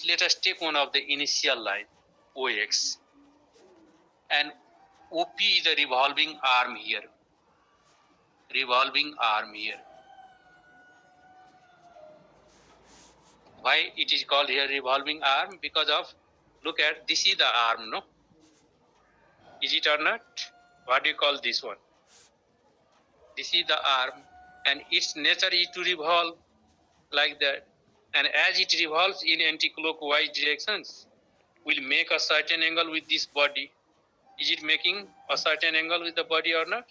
let us take one of the initial line, OX. And OP is the revolving arm here. Revolving arm here. Why it is called here revolving arm? Because of, look at, this is the arm, no? Is it or not? What do you call this one? This is the arm, and its nature is to revolve like that. And as it revolves in anti-clockwise directions, will make a certain angle with this body. Is it making a certain angle with the body or not?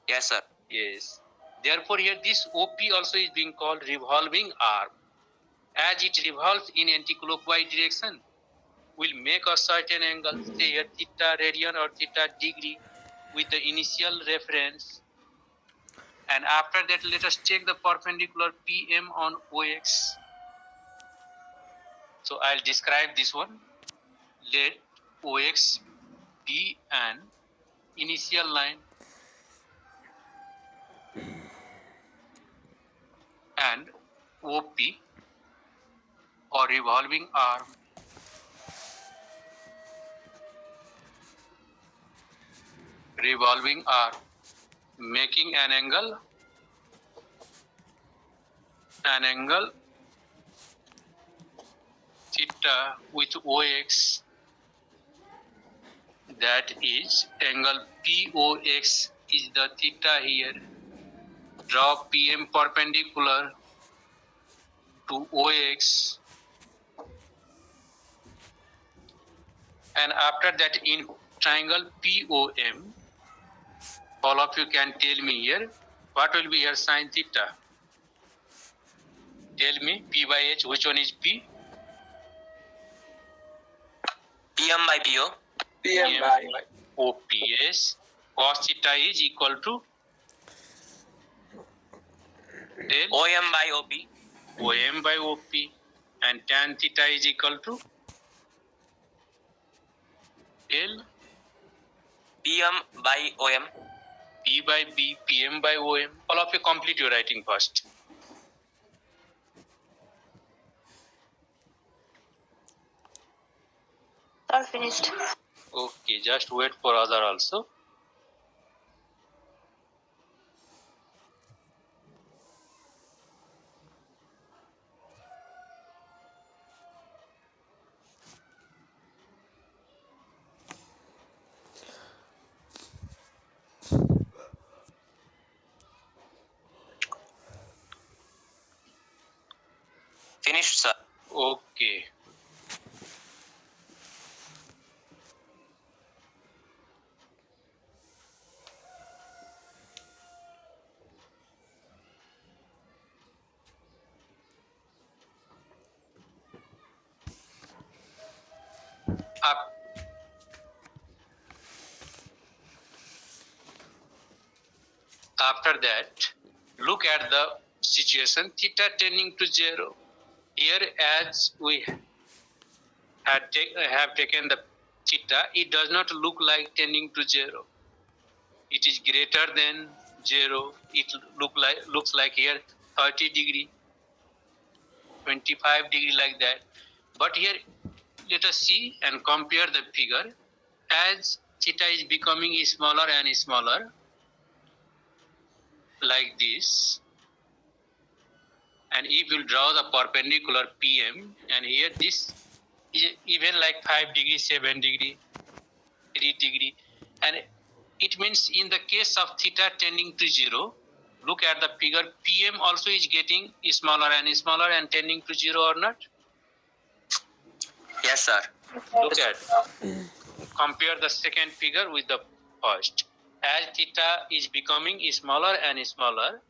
Yes, sir. Yes. Therefore, here this OP also is being called revolving arm. As it revolves in anti-clockwise direction, will make a certain angle, say here theta radian or theta degree, with the initial reference. And after that, let us check the perpendicular PM on OX. So I'll describe this one. Let OX be an initial line and OP or revolving arm making an angle theta with OX, that is angle POX is the theta here. Draw PM perpendicular to OX, and after that in triangle POM, all of you can tell me here what will be your sin theta. Tell me, P by H, which one is P? PM by PO. PM by OP. Yes. Cos theta is equal to OM by OP. OM by OP, and tan theta is equal to L PM by OM. P by B, PM by OM. All of you complete your writing first. All finished. Okay, just wait for other also. Finished, sir. Okay. After that, look at the situation theta tending to 0. Here, as we have taken the theta, it does not look like tending to 0. It is greater than 0. It looks like here 30 degree, 25 degree like that. But here, let us see and compare the figure. As theta is becoming smaller and smaller, like this, and if you draw the perpendicular PM, and here this is even like 5 degree, 7 degree, 3 degree, and it means in the case of theta tending to 0, look at the figure, PM also is getting smaller and tending to 0 or not? Yes, sir. Look at, compare the second figure with the first. As theta is becoming smaller and smaller,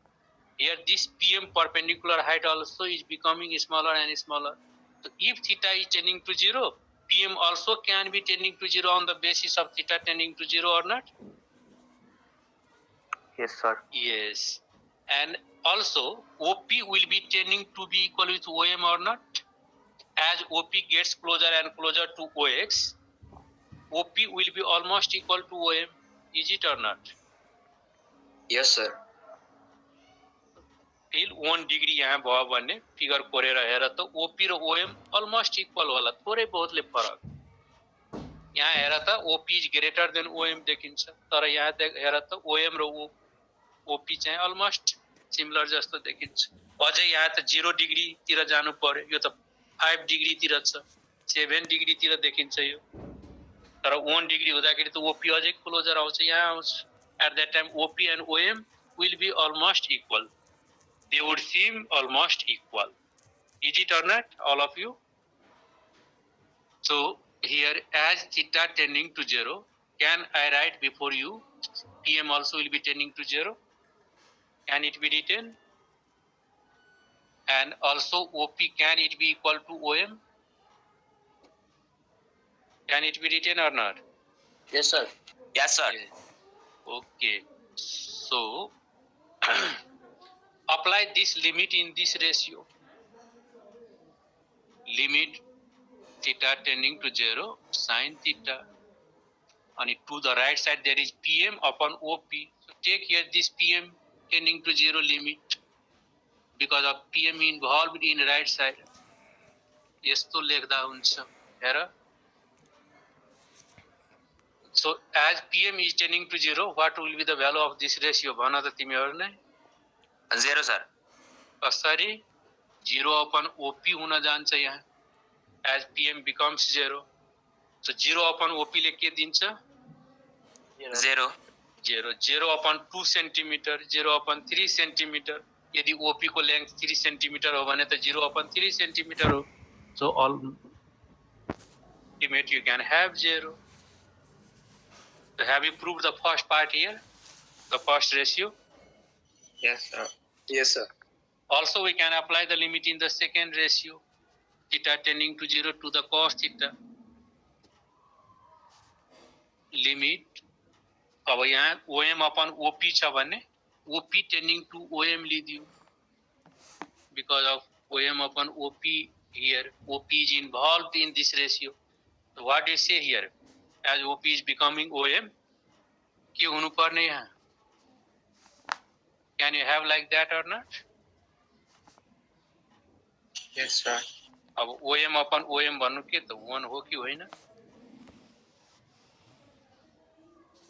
here this PM perpendicular height also is becoming smaller and smaller. So if theta is tending to 0, PM also can be tending to 0 on the basis of theta tending to 0 or not? Yes, sir. Yes. And also OP will be tending to be equal with OM or not? As OP gets closer and closer to OX, OP will be almost equal to OM. Is it or not? Yes, sir. till 1 degree यहाँ भयो भने figure कोरेर हेर त OP र OM almost equal होला, थोरै बहुतले फरक। यहाँ हेर त OP is greater than OM देखिन्छ, तर यहाँ हेर त ओएम र ओपी चाहिँ अलमोस्ट सिमिलर जस्तो देखिन्छ। अझै यहाँ त 0 डिग्री तिर जानु पर्यो, यो त 5 डिग्री तिर छ, 7 डिग्री तिर देखिन्छ यो। तर 1 डिग्री हुँदाखेरि त ओपी अझै क्लोजर आउँछ, यहाँ आउँछ। At that time OP and OM will be almost equal. They would seem almost equal. Is it or not, all of you? So here, as theta tending to 0, can I write before you PM also will be tending to 0? Can it be written? And also OP, can it be equal to OM? Can it be written or not? Yes, sir. Yes, sir. Okay. So apply this limit in this ratio. Limit theta tending to 0 sin theta. And to the right side there is PM upon OP. So take here this PM tending to 0 limit because of PM involved in right side. यस्तो लेख्दा हुन्छ हेर। So as PM is tending to 0, what will be the value of this ratio? भन त तिमीहरु नै। 0, sir. कसरी 0 upon OP हुन जान्छ यहाँ, as PM becomes 0. So 0 upon OP ले के दिन्छ? 0. 0 upon 2 centimeter, 0 upon 3 centimeter. यदि OP को लेंथ 3 centimeter हो भने त 0 upon 3 centimeter हो। So ultimate you can have 0. So have you proved the first part here? The first ratio? Yes, sir. Yes, sir. Also we can apply the limit in the second ratio. Theta tending to 0 to the cos theta. Limit अब यहाँ OM upon OP छ भने OP tending to OM लिदियो, because of OM upon OP here, OP is involved in this ratio. So what do you say here? As OP is becoming OM, के हुनु पर्ने यहाँ? Can you have like that or not? Yes, sir. अब OM upon OM भन्नु के त 1 हो कि होइन?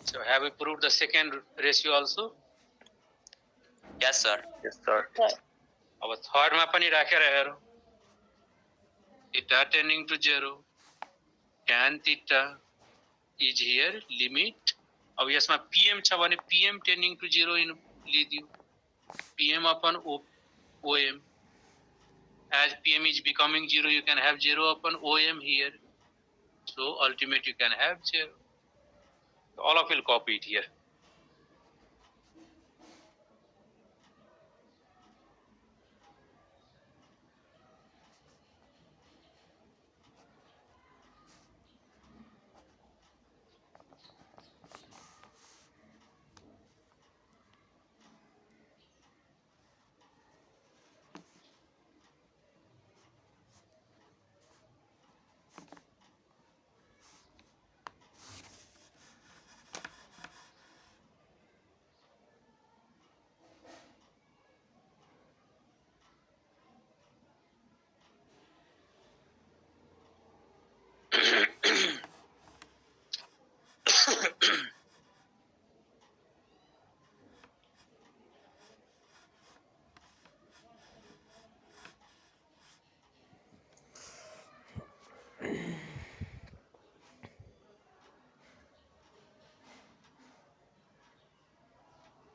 So have we proved the second ratio also? Yes, sir. Yes, sir. अब थर्ड मा पनि राखेर हेरौं। Theta tending to 0, tan theta is here limit. अब यसमा PM छ भने PM tending to 0 in लिदियो, PM upon OM. As PM is becoming 0, you can have 0 upon OM here. So ultimate you can have 0. All of you will copy it here.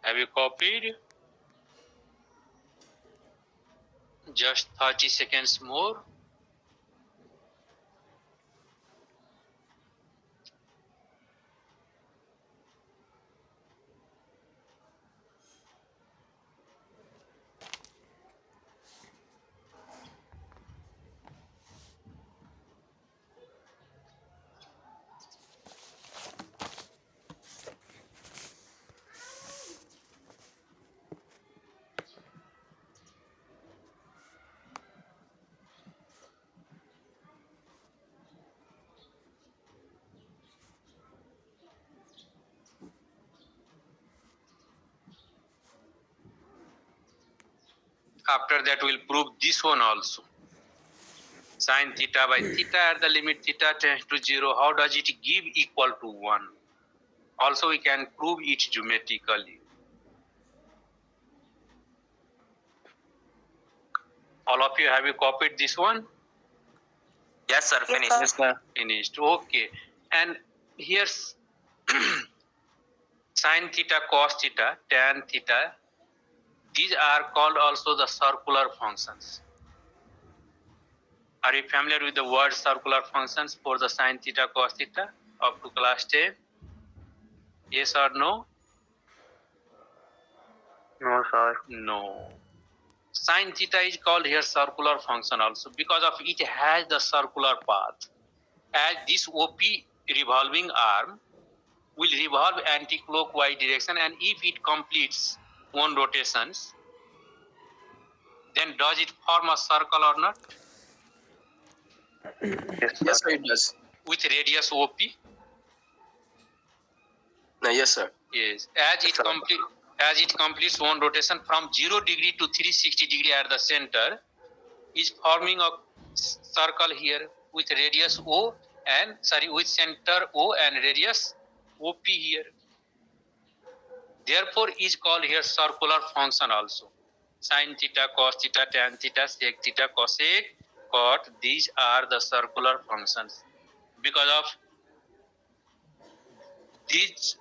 Have you copied? Just 30 seconds more. After that, we'll prove this one also. Sin theta by theta at the limit theta tends to 0. How does it give equal to 1? Also, we can prove it geometrically. All of you, have you copied this one? Yes, sir. Finished. Yes, sir. Finished. Okay. And here's sin theta, cos theta, tan theta. These are called also the circular functions. Are you familiar with the word circular functions for the sin theta, cos theta up to class 10? Yes or no? No, sir. No. Sin theta is called here circular function also because of it has the circular path. As this OP revolving arm will revolve anti-clockwise direction, and if it completes one rotations, then does it form a circle or not? Yes, sir, it does. With radius OP? No, yes, sir. Yes. As it completes one rotation from 0 degree to 360 degree at the center, is forming a circle here with radius O and with center O and radius OP here. Therefore, is called here circular function also. Sin theta, cos theta, tan theta, sec theta, cosec, cot. These are the circular functions. Because of these,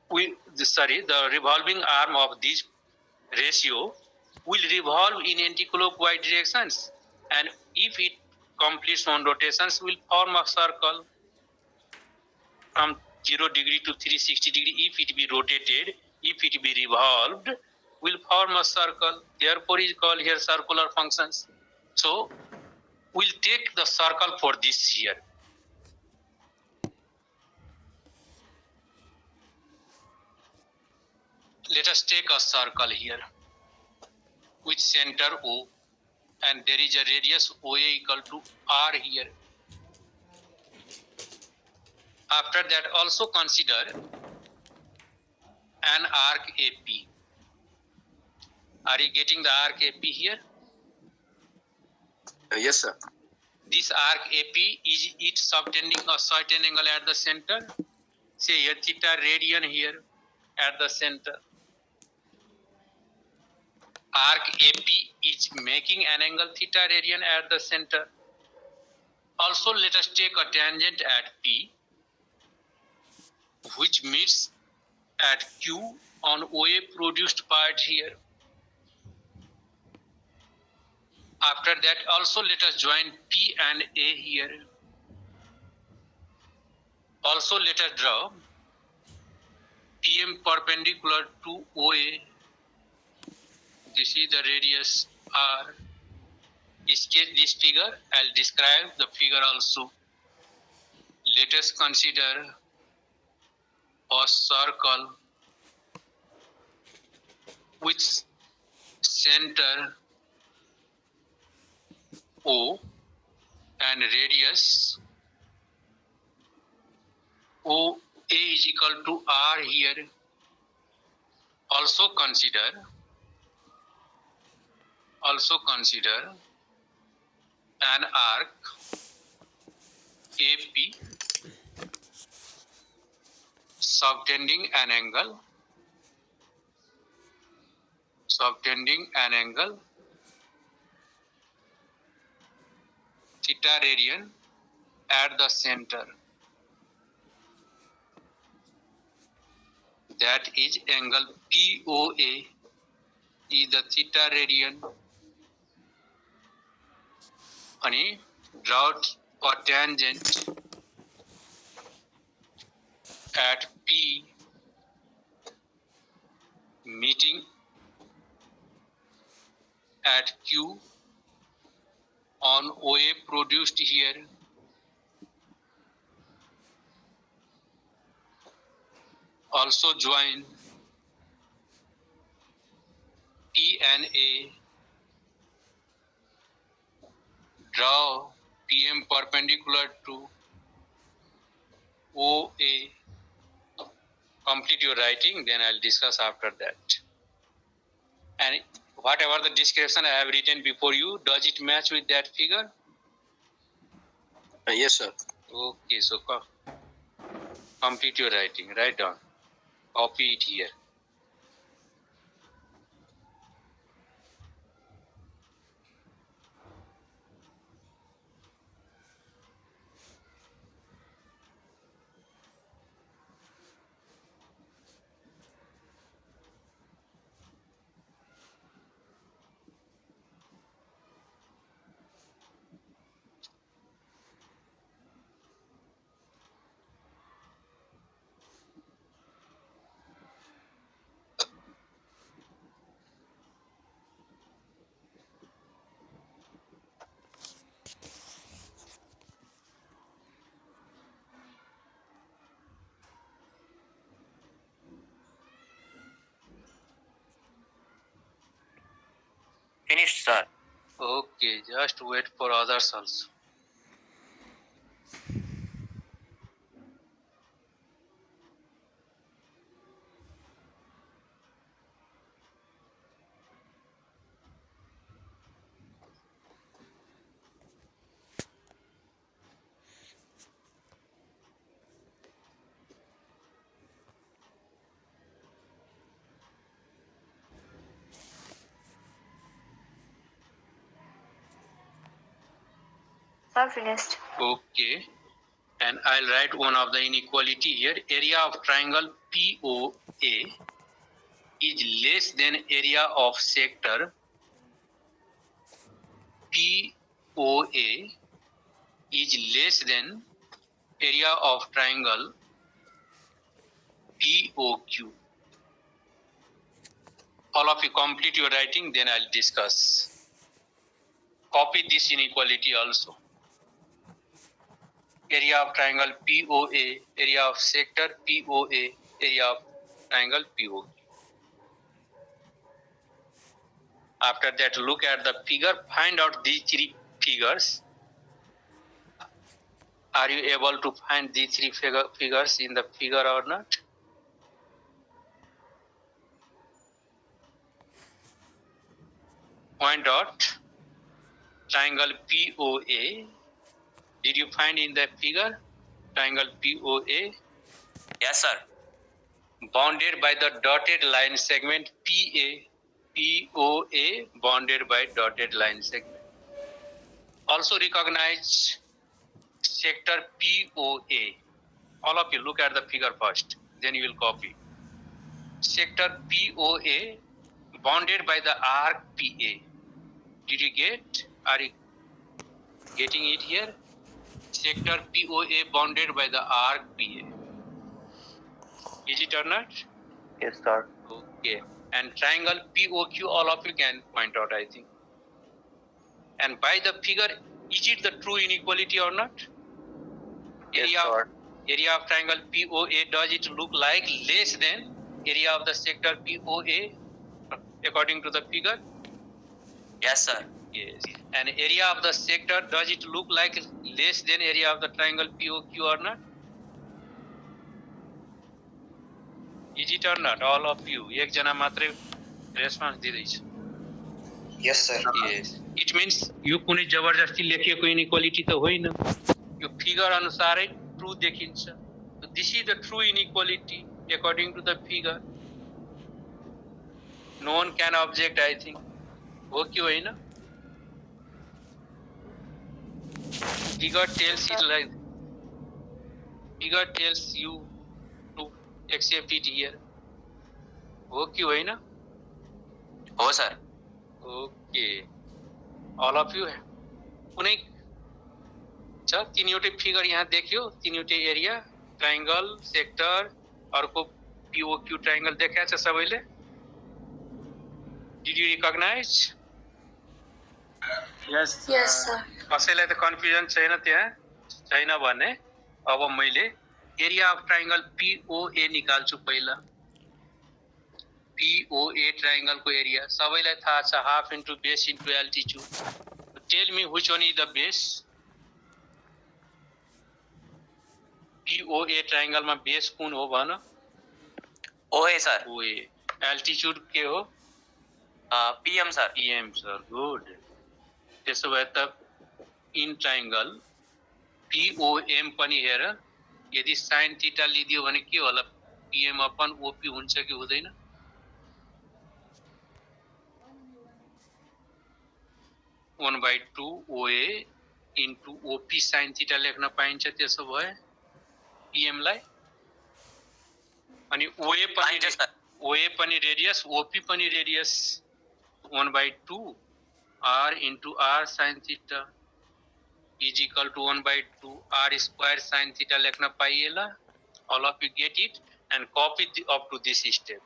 the revolving arm of this ratio will revolve in anti-clockwise directions, and if it completes one rotations, will form a circle from 0 degree to 360 degree. If it be rotated, if it be revolved, will form a circle. Therefore, is called here circular functions. So, we'll take the circle for this here. Let us take a circle here with center O, and there is a radius OA equal to R here. After that, also consider an arc AP. Are you getting the arc AP here? Yes, sir. This arc AP is it subtending a certain angle at the center. Say here theta radian here at the center. Arc AP is making an angle theta radian at the center. Also, let us take a tangent at P, which meets at Q on OA produced part here. After that, also let us join P and A here. Also, let us draw PM perpendicular to OA. This is the radius R. Sketch this figure. I'll describe the figure also. Let us consider a circle with center O and radius OA is equal to R here. Also consider an arc AP subtending an angle theta radian at the center. That is angle POA is the theta radian. And draw a tangent at P meeting at Q on OA produced here. Also join P and A. Draw PM perpendicular to OA. Complete your writing, then I'll discuss after that. And Whatever the description I have written before you, does it match with that figure? Yes, sir. Okay, so complete your writing. Write down. Copy it here. Finished, sir. Okay, just wait for others also. Sir, finished. Okay. And I'll write one of the inequality here. Area of triangle POA is less than area of sector POA is less than area of triangle POQ. All of you complete your writing, then I'll discuss. Copy this inequality also. Area of triangle POA, area of sector POA, area of triangle POQ. After that, look at the figure, find out these three figures. Are you able to find these three figures in the figure or not? Point out triangle POA. Did you find in the figure triangle POA? Yes, sir. Bounded by the dotted line segment PA. POA bounded by dotted line segment. Also recognize sector POA. All of you look at the figure first, then you will copy. Sector POA bounded by the arc PA. Did you get? Are you getting it here? Sector POA bounded by the arc PA. Is it or not? Yes, sir. Okay. And triangle POQ, all of you can point out, I think. And by the figure, is it the true inequality or not? Yes, Area, sir. Area of triangle POA, does it look like less than area of the sector POA according to the figure? Yes, sir. Yes. And area of the sector, does it look like less than area of the triangle POQ or not? Is it or not? All of you. एक जना मात्रै response दिँदैछ. Yes, sir. Yes. It means यो कुनै जबरजस्ती लेखिएको inequality त होइन. यो figure अनुसारै true देखिन्छ. So this is the true inequality according to the figure. No one can object, I think. हो कि होइन? Figure tells it like. Figure tells you to accept it here. हो कि होइन? हो, sir. Okay. All of you कुनै छ तीनवटै figure यहाँ देखियो, तीनवटै एरिया, ट्रायंगल, सेक्टर, अर्को POQ ट्रायंगल देखा छ सबैले? Did you recognize? Yes, sir. कसैलाई त कन्फ्युजन छैन त्यहाँ? छैन भने अब मैले एरिया अफ ट्रायंगल POA निकाल्छु पहिला. POA ट्रायंगल को एरिया सबैलाई थाहा छ, half into base into altitude. Tell me which one is the base? POA triangle मा बेस कुन हो भन? OA, sir. OA. एल्टिट्युड के हो? PM sir. PM sir, good. त्यसो भए त इन ट्रायंगल POM पनि हेर, यदि sin थीटा लिदियो भने के होला? PM अपन OP हुन्छ कि हुँदैन? One by 2 OA into OP sin theta लेख्न पाइन्छ त्यसो भए PM लाई. अनि OA पनि रेडियस, OP पनि radius. 1/2 R into R sin theta is equal to 1/2 R square sin theta लेख्न पाइएला. All of you get it and copy up to this step.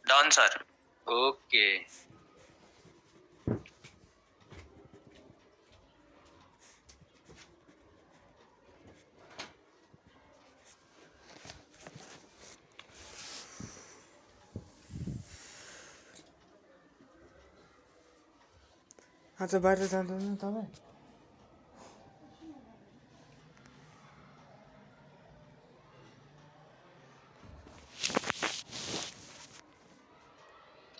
Done sir. Okay. आज बाहिर जाँदैन तपाईँ?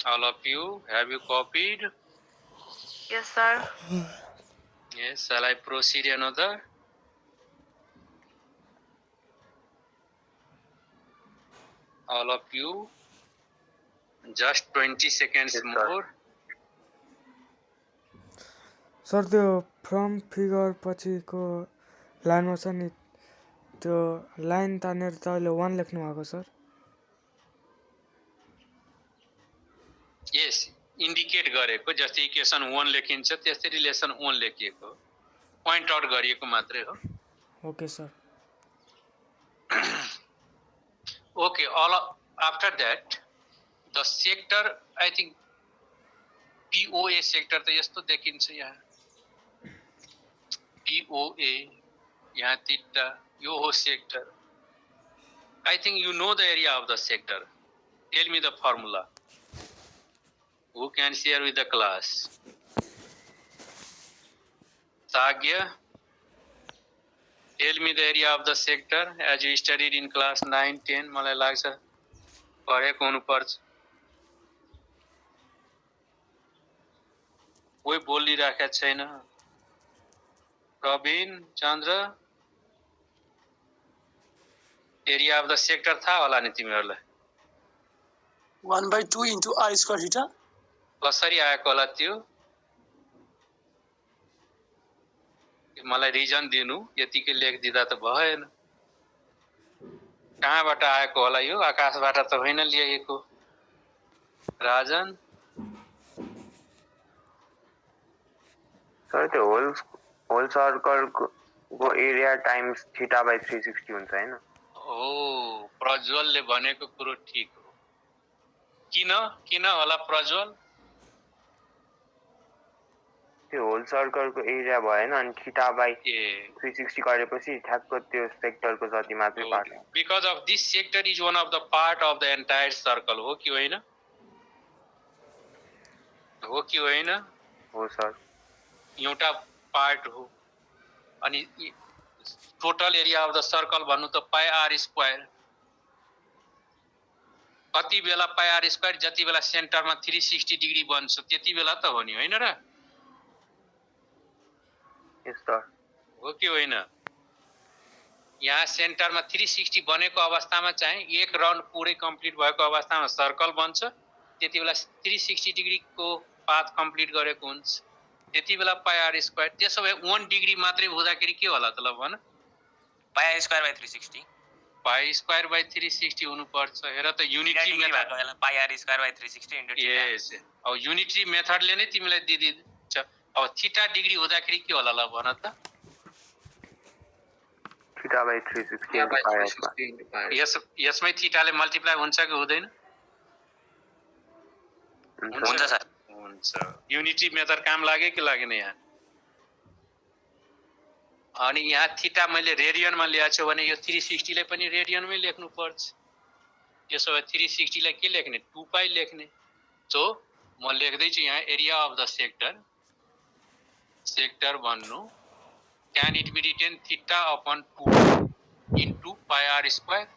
All of you, have you copied? Yes, sir. Yes, shall I proceed another? All of you, just 20 seconds Yes, sir. more. Sir त्यो from figure पछिको लाइनमा छ नि त्यो लाइन तानेर तपाईँले 1 लेख्नु भएको सर? Yes, indicate गरेको जस्तै इक्वेसन 1 लेखिन्छ त्यस्तै रिलेसन 1 लेखिएको. Point out गरिएको मात्रै हो. Okay sir. Okay, after that, the sector, I think POA sector त यस्तो देखिन्छ यहाँ. POA, यहाँ theta, यो हो sector. I think you know the area of the sector. Tell me the formula. Who can share with the class? Sagya, tell me the area of the sector as you studied in class 9, 10. मलाई लाग्छ पढेको हुनुपर्छ. कोही बोलिराखेको छैन. Praveen, Chandra, area of the sector थाहा होला नि तिमीहरूलाई? 1/2 into R square theta. कसरी आएको होला त्यो? मलाई रिजन दिनु, यतिकै लेखिदिँदा त भएन. कहाँबाट आएको होला यो? आकाशबाट त होइन ल्याएको. राजन, सर त्यो होल सर्कलको एरिया टाइम्स थीटा बाइ 360 हुन्छ हैन? ओ प्रज्वलले भनेको कुरो ठीक हो. किन होला प्रज्वल? त्यो होल सर्कलको एरिया भएन अनि थीटा बाइ ए 360 गरेपछि ठ्याक्क त्यो सेक्टरको जति मात्रै part. Because of this sector is one of the part of the entire circle. हो कि होइन? हो कि होइन? हो सर. एउटा पार्ट हो. अनि total area of the circle भन्नु त पाई आर स्क्वायर. कति बेला पाई आर स्क्वायर जति बेला सेन्टरमा 360 डिग्री बन्छ त्यति बेला त हो नि, होइन र? Yes sir. हो कि होइन? यहाँ सेन्टरमा 360 बनेको अवस्थामा चाहिँ एक राउन्ड पुरै कम्प्लिट भएको अवस्थामा सर्कल बन्छ. त्यति बेला 360 डिग्रीको पाथ कम्प्लिट गरेको हुन्छ. त्यति बेला पाई आर स्क्वायर. त्यसो भए 1 डिग्री मात्रै हुँदाखेरि के होला त? ल भन. Pi r square by 360. Pi square by 360 हुनुपर्छ. हेर त unitary method. Pi r square by 360 into theta. Yes. अब युनिटरी मेथडले नै तिमीलाई दिदिन्छ. अब थीटा डिग्री हुँदाखेरि के होला ल भन त? Theta by 360 into pi r square. यसमै थीटाले मल्टिप्लाई हुन्छ कि हुँदैन? हुन्छ सर. हुन्छ. युनिटरी मेथड काम लाग्यो कि लागेन यहाँ? अनि यहाँ थीटा मैले रेडियनमा ल्याएको छु भने यो 360 लाई पनि रेडियनमै लेख्नु पर्छ। त्यसो भए 360 लाई के लेख्ने 2 पाई लेख्ने। सो म लेख्दै छु यहाँ एरिया अफ द सेक्टर भन्नु can it be written theta upon 2 into pi r square?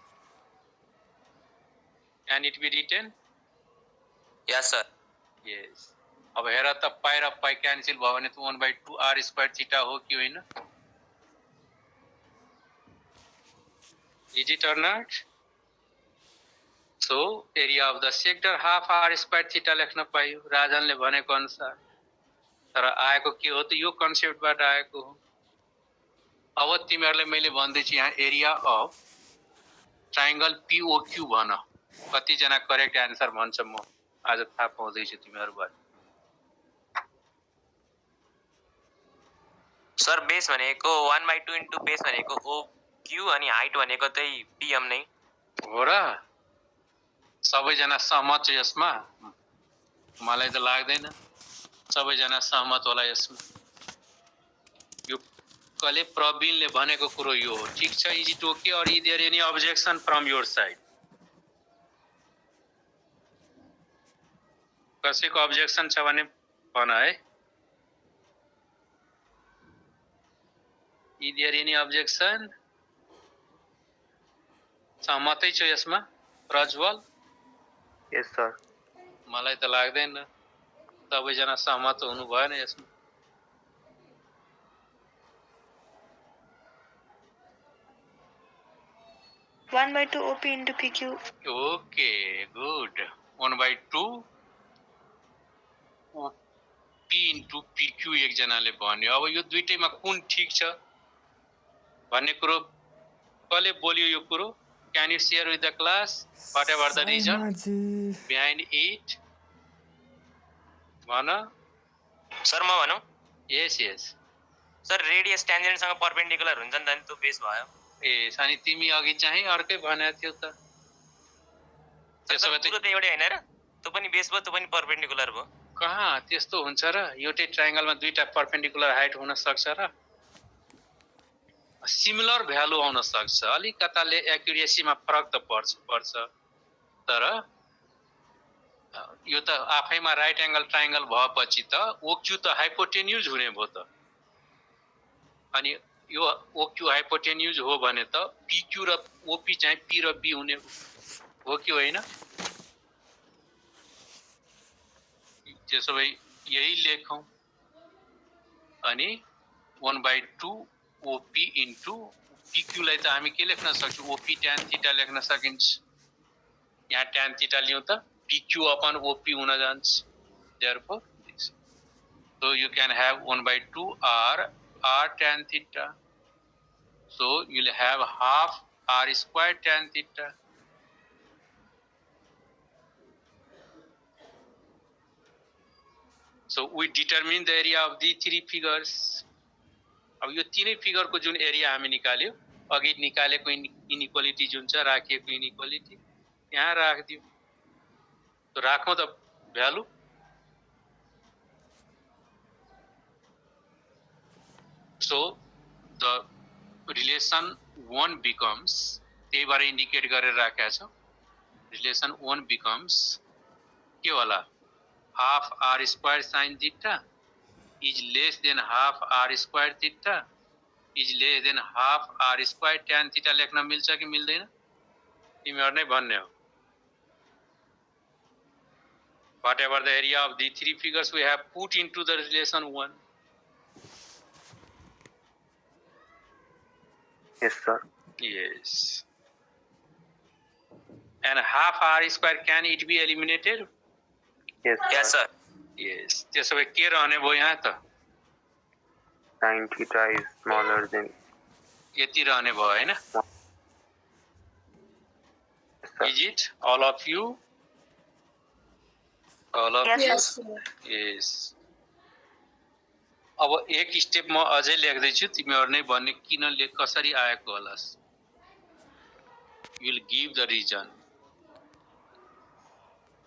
Can it be written? Yes sir. Yes. अब हेर त पाई र पाई क्यान्सल भयो भने त 1/2 r square थीटा हो कि होइन? Is it or not? So area of the sector half r square theta लेख्न पाइयो राजनले भनेको अनुसार। तर आएको के हो त यो कन्सेप्टबाट आएको हो। अब तिमीहरुले मैले भन्दै छु यहाँ एरिया अफ ट्रायंगल POQ भन। कति जना करेक्ट आन्सर भन्छ म आज थाहा पाउँदै छु तिमीहरुबाट। सर बेस भनेको 1/2 इन्टु बेस भनेको OQ अनि हाइट भनेको चाहिँ PM नै हो र। सबैजना सहमत छ यसमा? मलाई त लाग्दैन सबैजना सहमत होला यसमा। यो कले प्रवीणले भनेको कुरो यो हो। ठीक छ, इज इट ओके और is there any objection from your side? कसैको ऑब्जेक्शन छ भने भन है। Is there any objection? सहमतै छ यसमा प्रज्वल? Yes sir. मलाई त लाग्दैन सबैजना सहमत हुनु भएन यसमा। One by two OP into PQ. Okay good. 1/2 P into PQ एकजनाले भन्यो। अब यो दुईटैमा कुन ठीक छ भन्ने कुरो कसले बोल्यो यो कुरो? Can you share with the class whatever the reason behind it? भन। सर म भनौं? Yes yes. Sir radius tangent सँग परपेन्डिकुलर हुन्छ नि त, त्यो बेस भयो। ए अनि तिमी अघि चाहिँ अर्कै भनेको थियौ त। त्यसो भए त्यो त एउटै हैन र? त्यो पनि बेस भयो, त्यो पनि परपेन्डिकुलर भयो। कहाँ त्यस्तो हुन्छ र? एउटै ट्रायंगलमा दुईटा परपेन्डिकुलर हाइट हुन सक्छ र? सिमिलर भ्यालु आउन सक्छ, अलिकताले एक्युरेसीमा फरक त पर्छ। तर यो त आफैमा राइट एंगल ट्रायंगल भएपछि त OQ त हाइपोटेन्युज हुने भयो त। अनि यो OQ हाइपोटेन्युज हो भने त PQ र OP चाहिँ P र B हुने हो कि होइन? त्यसो भए यही लेखौं। अनि 1/2 OP इन्टु PQ लाई त हामी के लेख्न सक्छौं? OP tan थीटा लेख्न सकिन्छ। यहाँ tan थीटा लियौं त PQ upon OP हुन जान्छ। Therefore this. So you can have 1/2 R tan theta. So you'll have half R square tan theta. So we determine the area of the three figures. अब यो तीनै फिगरको जुन area हामी निकाल्यो, अघि निकालेको inequality जुन छ राखिएको inequality यहाँ राख्दियौ। तो राखौं त value. So the relation 1 becomes, त्यही भएर इन्डिकेट गरेर राखेको छ। रिलेसन 1 becomes के होला? Half R square sin theta is less than half R square theta is less than half R square tan theta लेख्न मिल्छ कि मिल्दैन? तिमीहरु नै भन्ने हो। Whatever the area of the three figures we have put into the relation 1. Yes sir. Yes. And half R square, can it be eliminated? Yes sir. Yes sir. Yes. त्यसो भए के रहने भयो यहाँ त? Sin theta is smaller than. यति रहने भयो हैन? Is it all of you? All of you? Yes. Yes. अब एक स्टेप म अझै लेख्दै छु, तिमीहरु नै भन्ने किन कसरी आएको होला। You will give the reason.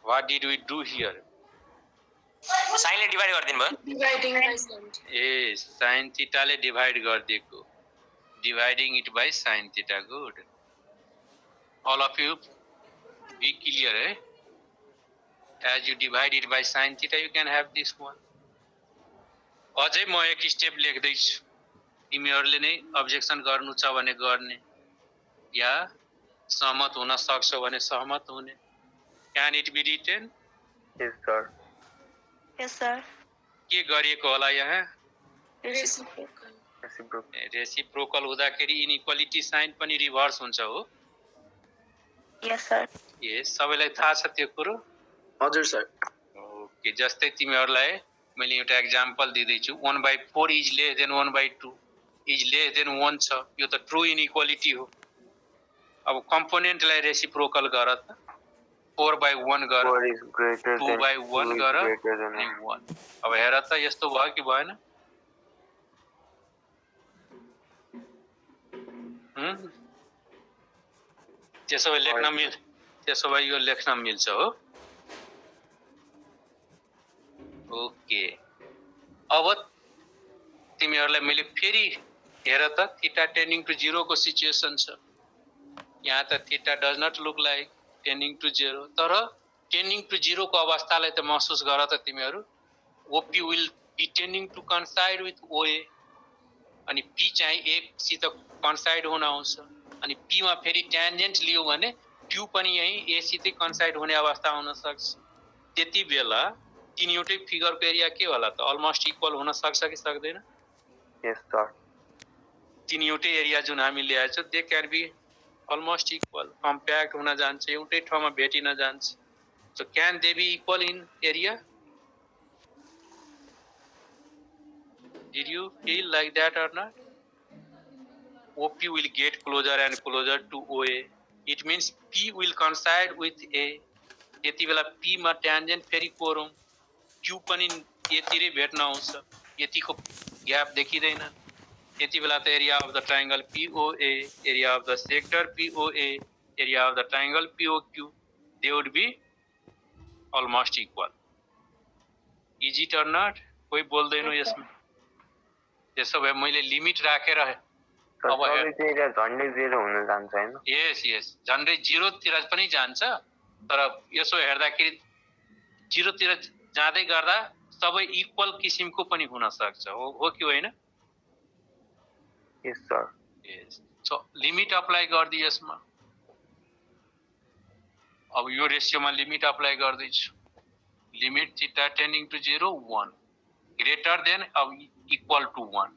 What did we do here? साइनले डिवाइड गर्दिनु भयो। Dividing by sin. ए sin थीटा ले डिवाइड गर्दिएको। dividing it by sin theta. Good. All of you be clear, eh? As you divide it by sin theta, you can have this one. अझै म एक step लेख्दैछु, तिमीहरूले नै objection गर्नु छ भने गर्ने या सहमत हुन सक्छौ भने सहमत हुने. Can it be written? Yes, sir. Yes, sir. के गरिएको होला यहाँ? Reciprocal. Reciprocal. रेसिप्रोकल हुँदाखेरि इनइक्वालिटी साइन पनि रिभर्स हुन्छ हो. Yes, sir. यस, सबैलाई थाहा छ त्यो कुरो? हजुर सर. ओके, जस्तै तिमीहरूलाई मैले एउटा एक्जाम्पल दिँदैछु, 1/4 is less than 1/2 is less than 1 छ. यो त ट्रु इनइक्वालिटी हो. अब कम्पोनेन्टलाई रेसिप्रोकल गर त. 4/1 गर, 4 is greater than 2/1 2 is गर greater than अनि 1. अब हेर त यस्तो भयो कि भएन? त्यसो भए यो लेख्न मिल्छ हो. ओके, अब तिमीहरूलाई मैले फेरि हेर त थीटा टेन्डिङ टु 0 को सिचुएसन छ. यहाँ त theta does not look like tending to 0, तर टेन्डिङ टु 0 को अवस्थालाई त महसुस गर त तिमीहरू. OP will be tending to coincide with OA अनि पी चाहिँ 1 सित कन्साइड हुन आउँछ. अनि पी मा फेरि ट्यान्जेन्ट लियो भने क्यू पनि यही ए सितै कन्साइड हुने अवस्था हुन सक्छ. त्यति बेला तीनवटै फिगरको एरिया के होला त? अलमोस्ट इक्वल हुन सक्छ कि सक्दैन? Yes, sir. तीनवटै एरिया जुन हामी ल्याएछौँ they can be almost equal, compact हुन जान्छ, एउटै ठाउँमा भेटिन जान्छ. So can they be equal in area? Did you feel like that or not? OP will get closer and closer to OA. It means P will coincide with A. यति बेला P मा tangent फेरि कोरौँ, Q पनि यतिरै भेट्न आउँछ. यतिको gap देखिँदैन. यति बेला त area of the triangle POA, area of the sector POA, area of the triangle POQ, they would be almost equal. Is it or not? कोही बोल्दैन यसमा? त्यसो भए मैले लिमिट राखेर सर सबै चाहिँ एरिया झन्डै 0 हुन जान्छ हैन? यस झन्डै 0 तिर पनि जान्छ. तर यसो हेर्दाखेरि 0 तिर जाँदै गर्दा सबै इक्वल किसिमको पनि हुन सक्छ हो कि होइन? Yes, sir. Yes. So limit apply गर्दै यसमा. अब यो रेशियोमा लिमिट अप्लाई गर्दैछु. Limit theta tending to 0 1 greater than अब equal to 1.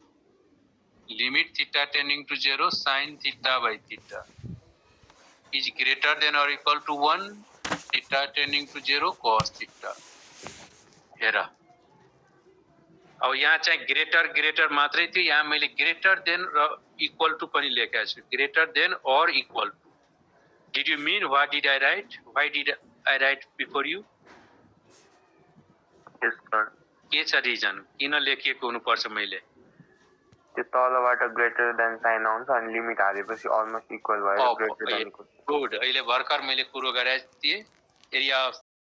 Limit theta tending to 0 sin theta by theta is greater than or equal to 1 theta tending to 0 cos theta. हेर, अब यहाँ चाहिँ ग्रेटर मात्रै थियो, यहाँ मैले ग्रेटर देन र इक्वल टु पनि लेखेको छु. ग्रेटर देन और equal to. Did you mean what did I write? Why did I write before you? Yes, sir. के छ रिजन? किन लेखिएको हुनुपर्छ मैले? त्यो तलबाट ग्रेटर देन साइन आउँछ अनि लिमिट हालेपछि अलमोस्ट इक्वल भएर ग्रेटर देन. गुड. अहिले भर्खर मैले कुरो गरेको थिएँ. Area of